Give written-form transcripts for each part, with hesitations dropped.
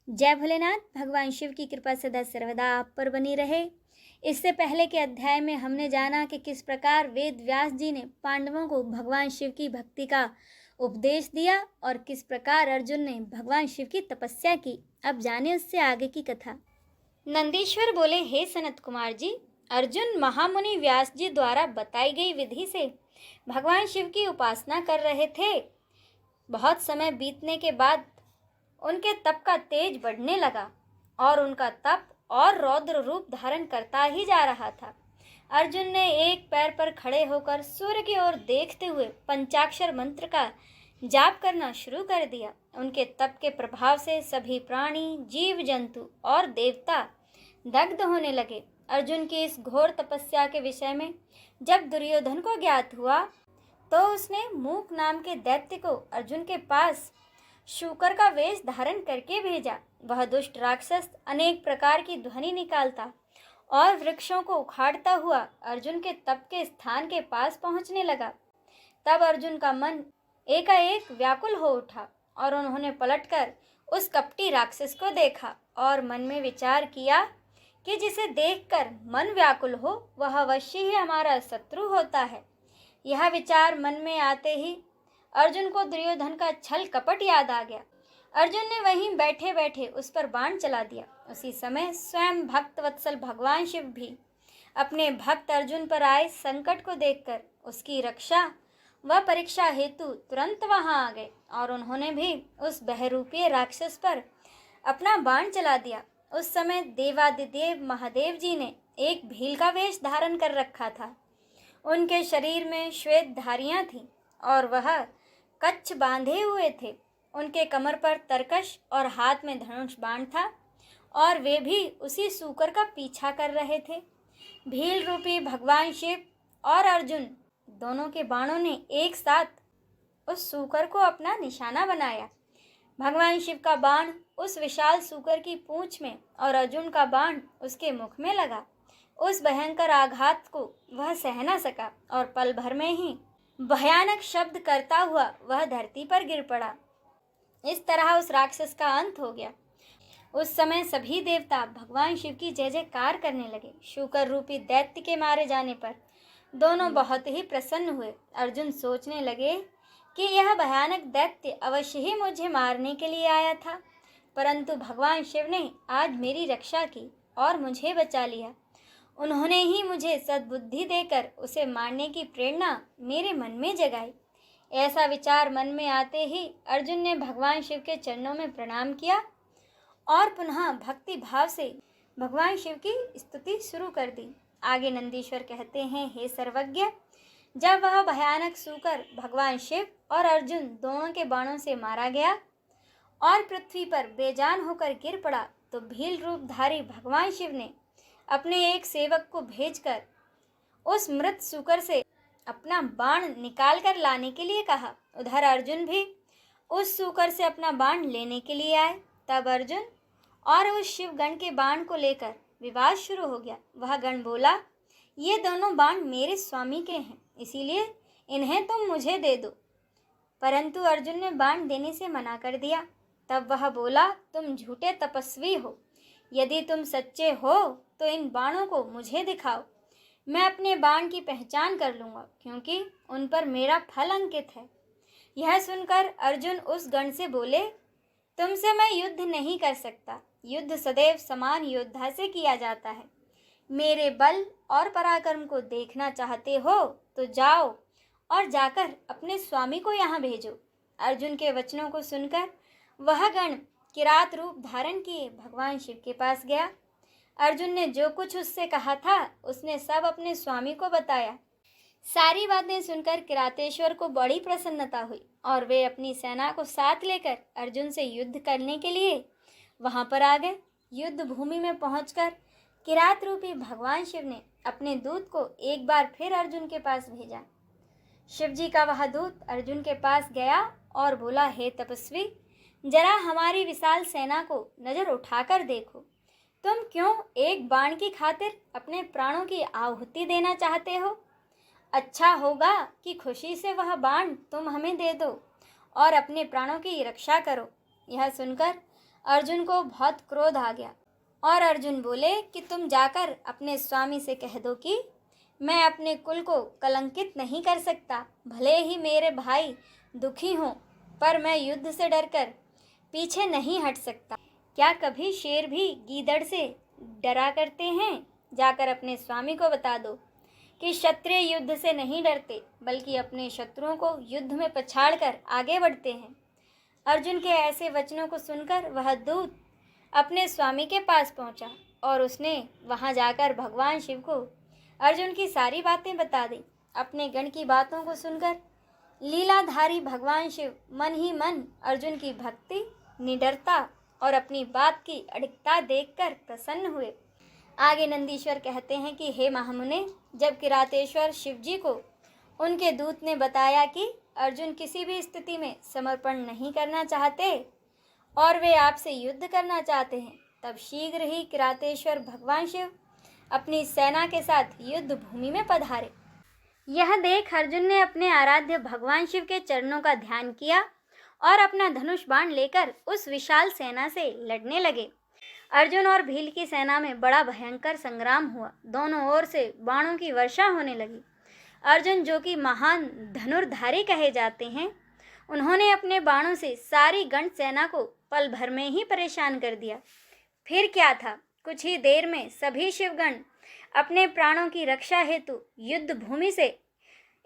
जय भोलेनाथ। भगवान शिव की कृपा सदा सर्वदा आप पर बनी रहे। इससे पहले के अध्याय में हमने जाना कि किस प्रकार वेद व्यास जी ने पांडवों को भगवान शिव की भक्ति का उपदेश दिया और किस प्रकार अर्जुन ने भगवान शिव की तपस्या की। अब जाने उससे आगे की कथा। नंदीश्वर बोले, हे सनत कुमार जी, अर्जुन महामुनि व्यास जी द्वारा बताई गई विधि से भगवान शिव की उपासना कर रहे थे। बहुत समय बीतने के बाद उनके तप का तेज बढ़ने लगा और उनका तप और रौद्र रूप धारण करता ही जा रहा था। अर्जुन ने एक पैर पर खड़े होकर सूर्य की ओर देखते हुए पंचाक्षर मंत्र का जाप करना शुरू कर दिया। उनके तप के प्रभाव से सभी प्राणी, जीव जंतु और देवता दग्ध होने लगे। अर्जुन की इस घोर तपस्या के विषय में जब दुर्योधन को ज्ञात हुआ तो उसने मूक नाम के दैत्य को अर्जुन के पास शूकर का वेश धारण करके भेजा। वह दुष्ट राक्षस अनेक प्रकार की ध्वनि निकालता और वृक्षों को उखाड़ता हुआ अर्जुन के तप के स्थान के पास पहुंचने लगा। तब अर्जुन का मन एकाएक व्याकुल हो उठा और उन्होंने पलटकर उस कपटी राक्षस को देखा और मन में विचार किया कि जिसे देखकर मन व्याकुल हो वह अवश्य ही हमारा शत्रु होता है। यह विचार मन में आते ही अर्जुन को दुर्योधन का छल कपट याद आ गया। अर्जुन ने वहीं बैठे बैठे उस पर बाण चला दिया। उसी समय स्वयं भक्त वत्सल भगवान शिव भी अपने भक्त अर्जुन पर आए संकट को देखकर उसकी रक्षा व परीक्षा हेतु तुरंत वहां आ गए और उन्होंने भी उस बहरूपीय राक्षस पर अपना बाण चला दिया। उस समय देवादिदेव महादेव जी ने एक भील का वेश धारण कर रखा था। उनके शरीर में श्वेत धारियां थीं और वह कच्छ बांधे हुए थे। उनके कमर पर तरकश और हाथ में धनुष बाण था और वे भी उसी सूकर का पीछा कर रहे थे। भील रूपी भगवान शिव और अर्जुन दोनों के बाणों ने एक साथ उस सूकर को अपना निशाना बनाया। भगवान शिव का बाण उस विशाल सूकर की पूंछ में और अर्जुन का बाण उसके मुख में लगा। उस भयंकर आघात को वह सह न सका और पल भर में ही भयानक शब्द करता हुआ वह धरती पर गिर पड़ा। इस तरह उस राक्षस का अंत हो गया। उस समय सभी देवता भगवान शिव की जय जयकार करने लगे। शूकर रूपी दैत्य के मारे जाने पर दोनों बहुत ही प्रसन्न हुए। अर्जुन सोचने लगे कि यह भयानक दैत्य अवश्य ही मुझे मारने के लिए आया था, परंतु भगवान शिव ने आज मेरी रक्षा की और मुझे बचा लिया। उन्होंने ही मुझे सद्बुद्धि देकर उसे मारने की प्रेरणा मेरे मन में जगाई। ऐसा विचार मन में आते ही अर्जुन ने भगवान शिव के चरणों में प्रणाम किया और पुनः भक्ति भाव से भगवान शिव की स्तुति शुरू कर दी। आगे नंदीश्वर कहते हैं, हे सर्वज्ञ, जब वह भयानक सूकर भगवान शिव और अर्जुन दोनों के बाणों से मारा गया और पृथ्वी पर बेजान होकर गिर पड़ा तो भील रूपधारी भगवान शिव ने अपने एक सेवक को भेजकर उस मृत सूकर से अपना बाण निकाल कर लाने के लिए कहा। उधर अर्जुन भी उस सूकर से अपना बाण लेने के लिए आए। तब अर्जुन और उस शिव गण के बाण को लेकर विवाद शुरू हो गया। वह गण बोला, ये दोनों बाण मेरे स्वामी के हैं, इसीलिए इन्हें तुम मुझे दे दो। परंतु अर्जुन ने बाण देने से मना कर दिया। तब वह बोला, तुम झूठे तपस्वी हो, यदि तुम सच्चे हो तो इन बाणों को मुझे दिखाओ, मैं अपने बाण की पहचान कर लूँगा, क्योंकि उन पर मेरा फल अंकित है। यह सुनकर अर्जुन उस गण से बोले, तुमसे मैं युद्ध नहीं कर सकता। युद्ध सदैव समान योद्धा से किया जाता है। मेरे बल और पराक्रम को देखना चाहते हो तो जाओ और जाकर अपने स्वामी को यहाँ भेजो। अर्जुन के वचनों को सुनकर वह गण किरात रूप धारण किए भगवान शिव के पास गया। अर्जुन ने जो कुछ उससे कहा था उसने सब अपने स्वामी को बताया। सारी बातें सुनकर किरातेश्वर को बड़ी प्रसन्नता हुई और वे अपनी सेना को साथ लेकर अर्जुन से युद्ध करने के लिए वहां पर आ गए। युद्ध भूमि में पहुंचकर किरात रूपी भगवान शिव ने अपने दूत को एक बार फिर अर्जुन के पास भेजा। शिवजी का वह दूत अर्जुन के पास गया और बोला, हे तपस्वी, जरा हमारी विशाल सेना को नजर उठाकर देखो। तुम क्यों एक बाण की खातिर अपने प्राणों की आहुति देना चाहते हो? अच्छा होगा कि खुशी से वह बाण तुम हमें दे दो और अपने प्राणों की रक्षा करो। यह सुनकर अर्जुन को बहुत क्रोध आ गया और अर्जुन बोले कि तुम जाकर अपने स्वामी से कह दो कि मैं अपने कुल को कलंकित नहीं कर सकता। भले ही मेरे भाई दुखी हों, पर मैं युद्ध से डरकर पीछे नहीं हट सकता। क्या कभी शेर भी गीदड़ से डरा करते हैं? जाकर अपने स्वामी को बता दो कि क्षत्रिय युद्ध से नहीं डरते, बल्कि अपने शत्रुओं को युद्ध में पछाड़कर आगे बढ़ते हैं। अर्जुन के ऐसे वचनों को सुनकर वह दूत अपने स्वामी के पास पहुंचा और उसने वहां जाकर भगवान शिव को अर्जुन की सारी बातें बता दी। अपने गण की बातों को सुनकर लीलाधारी भगवान शिव मन ही मन अर्जुन की भक्ति, निडरता और अपनी बात की अडिगता देखकर प्रसन्न हुए। आगे नंदीश्वर कहते हैं कि हे महामुने, जब किरातेश्वर शिवजी को उनके दूत ने बताया कि अर्जुन किसी भी स्थिति में समर्पण नहीं करना चाहते और वे आपसे युद्ध करना चाहते हैं, तब शीघ्र ही किरातेश्वर भगवान शिव अपनी सेना के साथ युद्ध भूमि में पधारे। यह देख अर्जुन ने अपने आराध्य भगवान शिव के चरणों का ध्यान किया और अपना धनुष बाण लेकर उस विशाल सेना से लड़ने लगे। अर्जुन और भील की सेना में बड़ा भयंकर संग्राम हुआ। दोनों ओर से बाणों की वर्षा होने लगी। अर्जुन, जो कि महान धनुर्धारी कहे जाते हैं, उन्होंने अपने बाणों से सारी गण सेना को पल भर में ही परेशान कर दिया। फिर क्या था, कुछ ही देर में सभी शिवगण अपने प्राणों की रक्षा हेतु युद्ध भूमि से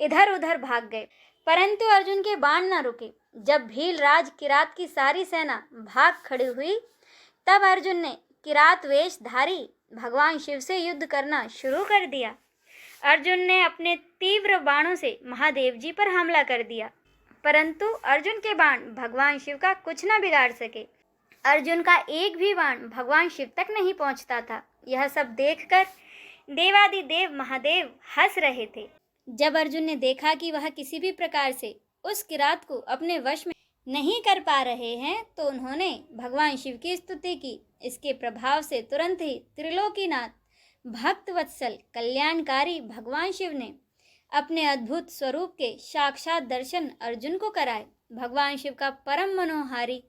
इधर उधर भाग गए, परंतु अर्जुन के बाण न रुके। जब भील राज किरात की सारी सेना भाग खड़ी हुई, तब अर्जुन ने किरात वेशधारी भगवान शिव से युद्ध करना शुरू कर दिया। अर्जुन ने अपने तीव्र बाणों से महादेव जी पर हमला कर दिया, परंतु अर्जुन के बाण भगवान शिव का कुछ न बिगाड़ सके। अर्जुन का एक भी बाण भगवान शिव तक नहीं पहुंचता था। यह सब देखकर देवादिदेव महादेव हंस रहे थे। जब अर्जुन ने देखा कि वह किसी भी प्रकार से उस किरात को अपने वश में नहीं कर पा रहे हैं, तो उन्होंने भगवान शिव की स्तुति की। इसके प्रभाव से तुरंत ही त्रिलोकीनाथ, भक्तवत्सल, कल्याणकारी भगवान शिव ने अपने अद्भुत स्वरूप के साक्षात दर्शन अर्जुन को कराए। भगवान शिव का परम मनोहारी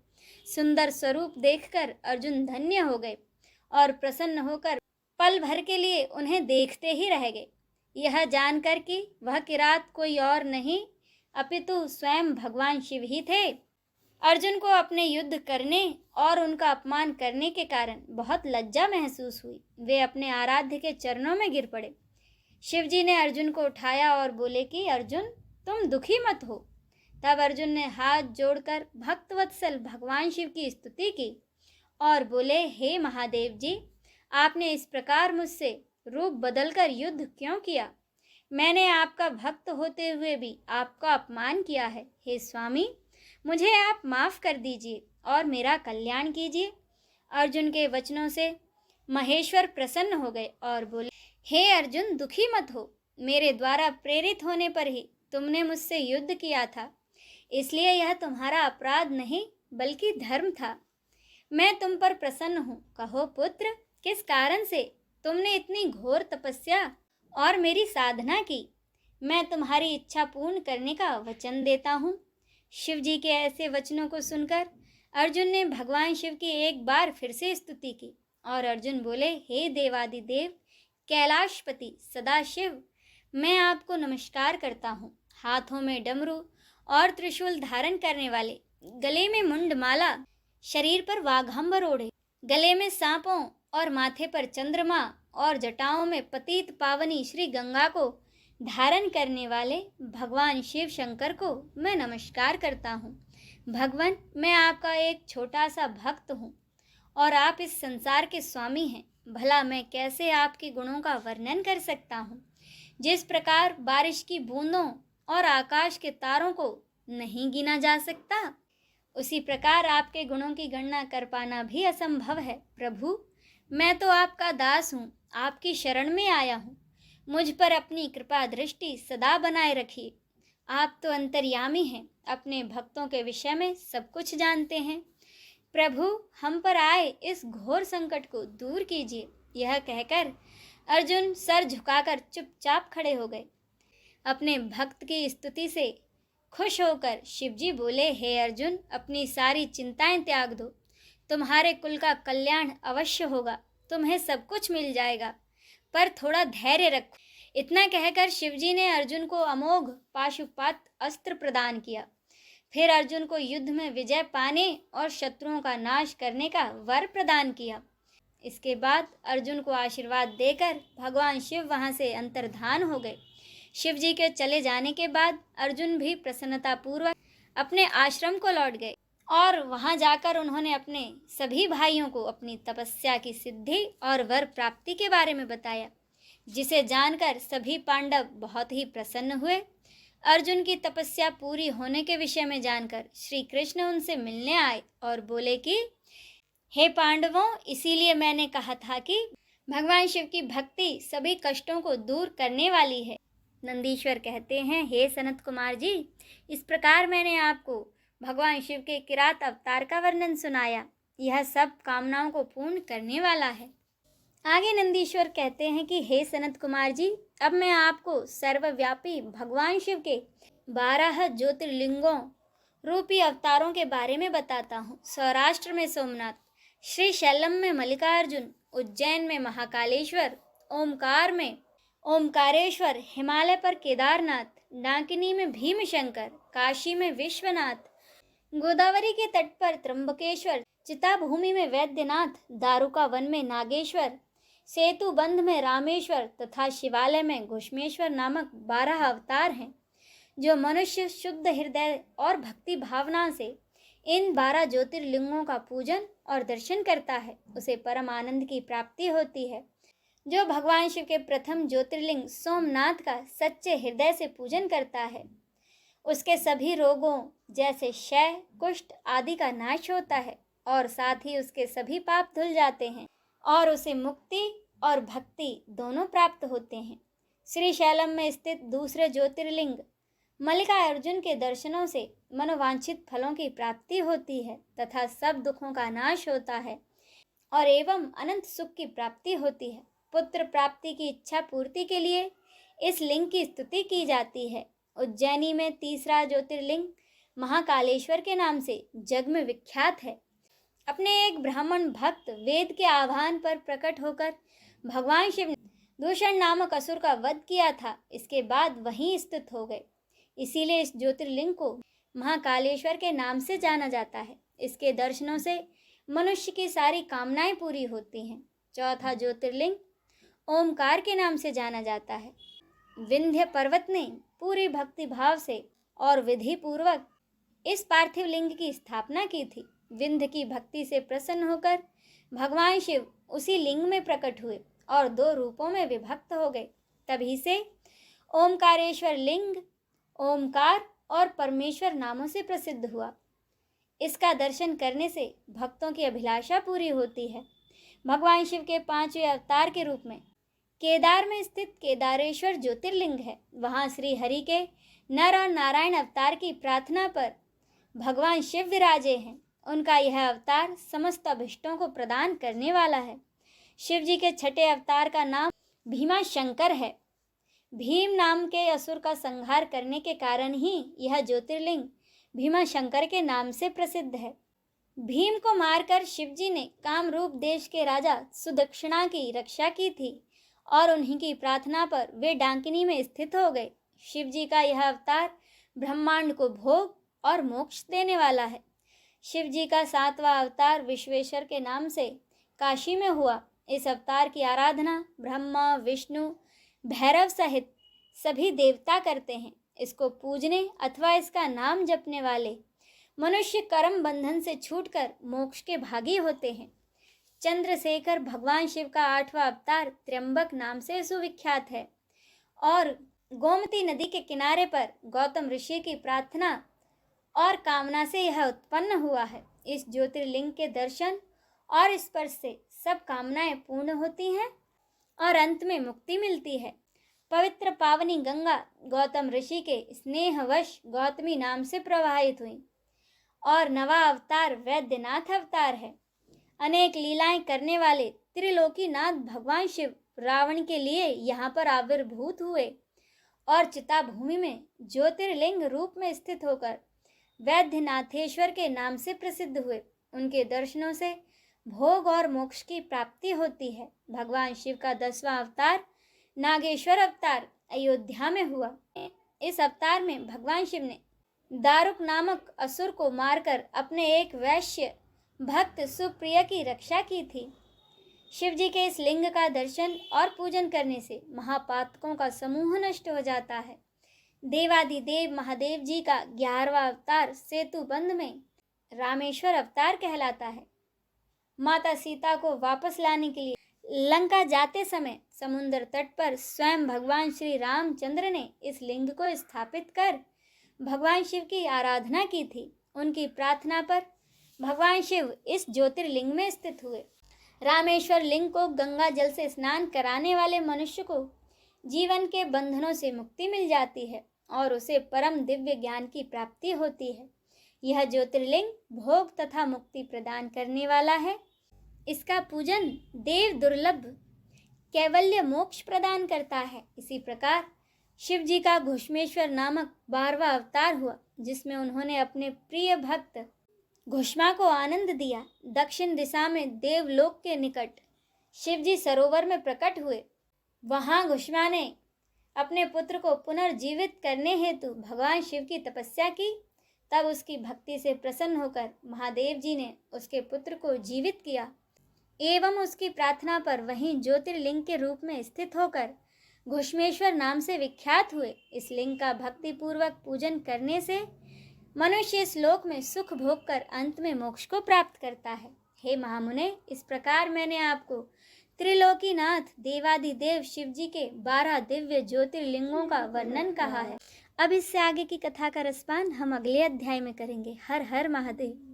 सुंदर स्वरूप देखकर अर्जुन धन्य हो गए और प्रसन्न होकर पल भर के लिए उन्हें देखते ही रह गए। यह जानकर कि वह किरात कोई और नहीं अपितु स्वयं भगवान शिव ही थे, अर्जुन को अपने युद्ध करने और उनका अपमान करने के कारण बहुत लज्जा महसूस हुई। वे अपने आराध्य के चरणों में गिर पड़े। शिवजी ने अर्जुन को उठाया और बोले कि अर्जुन, तुम दुखी मत हो। तब अर्जुन ने हाथ जोड़कर भक्तवत्सल भगवान शिव की स्तुति की और बोले, हे महादेव जी, आपने इस प्रकार मुझसे रूप बदलकर युद्ध क्यों किया? मैंने आपका भक्त होते हुए भी आपका अपमान किया है। हे स्वामी, मुझे आप माफ़ कर दीजिए और मेरा कल्याण कीजिए। अर्जुन के वचनों से महेश्वर प्रसन्न हो गए और बोले, हे अर्जुन, दुखी मत हो। मेरे द्वारा प्रेरित होने पर ही तुमने मुझसे युद्ध किया था, इसलिए यह तुम्हारा अपराध नहीं बल्कि धर्म था। मैं तुम पर प्रसन्न हूँ। कहो पुत्र, किस कारण से तुमने इतनी घोर तपस्या और मेरी साधना की? मैं तुम्हारी इच्छा पूर्ण करने का वचन देता हूँ। शिव जी के ऐसे वचनों को सुनकर अर्जुन ने भगवान शिव की एक बार फिर से स्तुति की और अर्जुन बोले, हे देवादिदेव, कैलाशपति सदाशिव, मैं आपको नमस्कार करता हूँ। हाथों में डमरू और त्रिशूल धारण करने वाले, गले में मुंडमाला, शरीर पर वाघंबर ओढ़े, गले में सांपों और माथे पर चंद्रमा और जटाओं में पतित पावनी श्री गंगा को धारण करने वाले भगवान शिव शंकर को मैं नमस्कार करता हूँ। भगवान, मैं आपका एक छोटा सा भक्त हूँ और आप इस संसार के स्वामी हैं। भला मैं कैसे आपके गुणों का वर्णन कर सकता हूँ? जिस प्रकार बारिश की बूंदों और आकाश के तारों को नहीं गिना जा सकता, उसी प्रकार आपके गुणों की गणना कर पाना भी असंभव है। प्रभु, मैं तो आपका दास हूँ, आपकी शरण में आया हूँ। मुझ पर अपनी कृपा दृष्टि सदा बनाए रखिए। आप तो अंतर्यामी हैं, अपने भक्तों के विषय में सब कुछ जानते हैं। प्रभु, हम पर आए इस घोर संकट को दूर कीजिए। यह कहकर अर्जुन सर झुकाकर चुपचाप खड़े हो गए। अपने भक्त की स्तुति से खुश होकर शिवजी बोले, हे अर्जुन, अपनी सारी चिंताएं त्याग दो। तुम्हारे कुल का कल्याण अवश्य होगा, तुम्हें सब कुछ मिल जाएगा, पर थोड़ा धैर्य रखो। इतना कहकर शिवजी ने अर्जुन को अमोघ पाशुपात अस्त्र प्रदान किया। फिर अर्जुन को युद्ध में विजय पाने और शत्रुओं का नाश करने का वर प्रदान किया। इसके बाद अर्जुन को आशीर्वाद देकर भगवान शिव वहां से अंतर्धान हो गए। शिव जी के चले जाने के बाद अर्जुन भी प्रसन्नतापूर्वक अपने आश्रम को लौट गए और वहां जाकर उन्होंने अपने सभी भाइयों को अपनी तपस्या की सिद्धि और वर प्राप्ति के बारे में बताया, जिसे जानकर सभी पांडव बहुत ही प्रसन्न हुए। अर्जुन की तपस्या पूरी होने के विषय में जानकर श्री कृष्ण उनसे मिलने आए और बोले कि हे पांडवों, इसीलिए मैंने कहा था कि भगवान शिव की भक्ति सभी कष्टों को दूर करने वाली है। नंदीश्वर कहते हैं, हे सनत कुमार जी, इस प्रकार मैंने आपको भगवान शिव के किरात अवतार का वर्णन सुनाया। यह सब कामनाओं को पूर्ण करने वाला है। आगे नंदीश्वर कहते हैं कि हे सनत कुमार जी, अब मैं आपको सर्वव्यापी भगवान शिव के 12 ज्योतिर्लिंगों रूपी अवतारों के बारे में बताता हूँ। सौराष्ट्र में सोमनाथ, श्री शैलम में मल्लिकार्जुन, उज्जैन में महाकालेश्वर, ओमकार में ओमकारेश्वर, हिमालय पर केदारनाथ, डाकिनी में भीमशंकर, काशी में विश्वनाथ, गोदावरी के तट पर त्र्यंबकेश्वर, चिताभूमि में वैद्यनाथ, दारुका वन में नागेश्वर, सेतुबंध में रामेश्वर तथा शिवालय में घुष्मेश्वर नामक 12 अवतार हैं। जो मनुष्य शुद्ध हृदय और भक्ति भावना से इन 12 ज्योतिर्लिंगों का पूजन और दर्शन करता है, उसे परम आनंद की प्राप्ति होती है। जो भगवान शिव के प्रथम ज्योतिर्लिंग सोमनाथ का सच्चे हृदय से पूजन करता है, उसके सभी रोगों जैसे क्षय, कुष्ठ आदि का नाश होता है और साथ ही उसके सभी पाप धुल जाते हैं और उसे मुक्ति और भक्ति दोनों प्राप्त होते हैं। श्री शैलम में स्थित दूसरे ज्योतिर्लिंग मल्लिकार्जुन के दर्शनों से मनोवांछित फलों की प्राप्ति होती है तथा सब दुखों का नाश होता है और एवं अनंत सुख की प्राप्ति होती है। पुत्र प्राप्ति की इच्छा पूर्ति के लिए इस लिंग की स्तुति की जाती है। उज्जैनी में तीसरा ज्योतिर्लिंग महाकालेश्वर के नाम से जग में विख्यात है। अपने एक ब्राह्मण भक्त वेद के आह्वान पर प्रकट होकर भगवान शिव ने दूषण नामक असुर का वध किया था। इसके बाद वहीं स्थित हो गए, इसीलिए इस ज्योतिर्लिंग को महाकालेश्वर के नाम से जाना जाता है। इसके दर्शनों से मनुष्य की सारी कामनाएं पूरी होती हैं। चौथा ज्योतिर्लिंग ओमकार के नाम से जाना जाता है। विंध्य पर्वत ने पूरी भक्ति भाव से और विधि पूर्वक इस पार्थिव लिंग की स्थापना की थी। विंध्य की भक्ति से प्रसन्न होकर भगवान शिव उसी लिंग में प्रकट हुए और 2 रूपों में विभक्त हो गए। तभी से ओमकारेश्वर लिंग ओमकार और परमेश्वर नामों से प्रसिद्ध हुआ। इसका दर्शन करने से भक्तों की अभिलाषा पूरी होती है। भगवान शिव के 5वें अवतार के रूप में केदार में स्थित केदारेश्वर ज्योतिर्लिंग है। वहाँ श्री हरि के नर और नारायण अवतार की प्रार्थना पर भगवान शिव विराजे हैं। उनका यह अवतार समस्त अभिष्टों को प्रदान करने वाला है। शिव जी के 6ठे अवतार का नाम भीमाशंकर है। भीम नाम के असुर का संहार करने के कारण ही यह ज्योतिर्लिंग भीमाशंकर के नाम से प्रसिद्ध है। भीम को मारकर शिव जी ने कामरूप देश के राजा सुदक्षिणा की रक्षा की थी और उन्हीं की प्रार्थना पर वे डाकिनी में स्थित हो गए। शिव जी का यह अवतार ब्रह्मांड को भोग और मोक्ष देने वाला है। शिव जी का 7वां अवतार विश्वेश्वर के नाम से काशी में हुआ। इस अवतार की आराधना ब्रह्मा, विष्णु, भैरव सहित सभी देवता करते हैं। इसको पूजने अथवा इसका नाम जपने वाले मनुष्य कर्म बंधन से छूटकर मोक्ष के भागी होते हैं। चंद्रशेखर भगवान शिव का 8वां अवतार त्र्यंबक नाम से सुविख्यात है और गोमती नदी के किनारे पर गौतम ऋषि की प्रार्थना और कामना से यह उत्पन्न हुआ है। इस ज्योतिर्लिंग के दर्शन और स्पर्श से सब कामनाएं पूर्ण होती हैं और अंत में मुक्ति मिलती है। पवित्र पावनी गंगा गौतम ऋषि के स्नेहवश गौतमी नाम से प्रवाहित हुई और 9वां अवतार वैद्यनाथ अवतार है। अनेक लीलाएं करने वाले त्रिलोकीनाथ भगवान शिव रावण के लिए यहाँ पर आविर्भूत हुए और चिताभूमि में ज्योतिर्लिंग रूप में स्थित होकर वैद्यनाथेश्वर के नाम से प्रसिद्ध हुए। उनके दर्शनों से भोग और मोक्ष की प्राप्ति होती है। भगवान शिव का 10वां अवतार नागेश्वर अवतार अयोध्या में हुआ। इस अवतार में भगवान शिव ने दारुक नामक असुर को मारकर अपने एक वैश्य भक्त सुप्रिया की रक्षा की थी। शिव जी के इस लिंग का दर्शन और पूजन करने से महापातकों का समूह नष्ट हो जाता है। देवादिदेव महादेव जी का 11वां अवतार सेतुबंध में रामेश्वर अवतार कहलाता है। माता सीता को वापस लाने के लिए लंका जाते समय समुद्र तट पर स्वयं भगवान श्री रामचंद्र ने इस लिंग को स्थापित कर भगवान शिव की आराधना की थी। उनकी प्रार्थना पर भगवान शिव इस ज्योतिर्लिंग में स्थित हुए। रामेश्वर लिंग को गंगा जल से स्नान कराने वाले मनुष्य को जीवन के बंधनों से मुक्ति मिल जाती है और उसे परम दिव्य ज्ञान की प्राप्ति होती है। यह ज्योतिर्लिंग भोग तथा मुक्ति प्रदान करने वाला है। इसका पूजन देव दुर्लभ कैवल्य मोक्ष प्रदान करता है। इसी प्रकार शिव जी का घुश्मेश्वर नामक 12वां अवतार हुआ, जिसमें उन्होंने अपने प्रिय भक्त घुष्मा को आनंद दिया। दक्षिण दिशा में देवलोक के निकट शिव जी सरोवर में प्रकट हुए। वहां घुष्मा ने अपने पुत्र को पुनर्जीवित करने हेतु भगवान शिव की तपस्या की। तब उसकी भक्ति से प्रसन्न होकर महादेव जी ने उसके पुत्र को जीवित किया एवं उसकी प्रार्थना पर वहीं ज्योतिर्लिंग के रूप में स्थित होकर घुश्मेश्वर नाम से विख्यात हुए। इस लिंग का भक्तिपूर्वक पूजन करने से मनुष्य इस लोक में सुख भोग कर अंत में मोक्ष को प्राप्त करता है। हे महामुने, इस प्रकार मैंने आपको त्रिलोकीनाथ देवादिदेव शिव जी के 12 दिव्य ज्योतिर्लिंगों का वर्णन कहा है। अब इससे आगे की कथा का रसपान हम अगले अध्याय में करेंगे। हर हर महादेव।